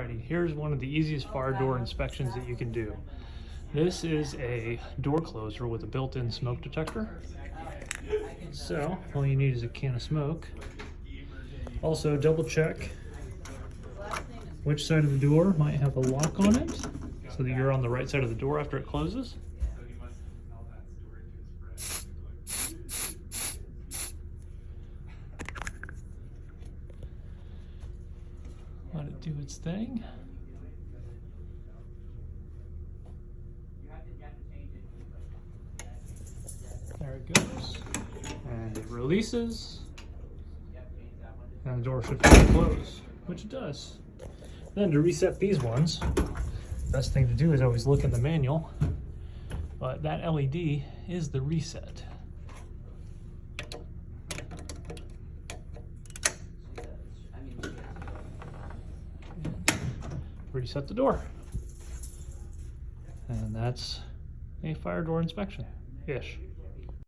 Alrighty, here's one of the easiest fire door inspections that you can do. This is a door closer with a built-in smoke detector. So all you need is a can of smoke. Also double check which side of the door might have a lock on it so that you're on the right side of the door after it closes. Let it do its thing. There it goes. And it releases. And the door should fully close, which it does. Then to reset these ones, best thing to do is always look in the manual. But that LED is the reset. Reset the door. And that's a fire door inspection-ish.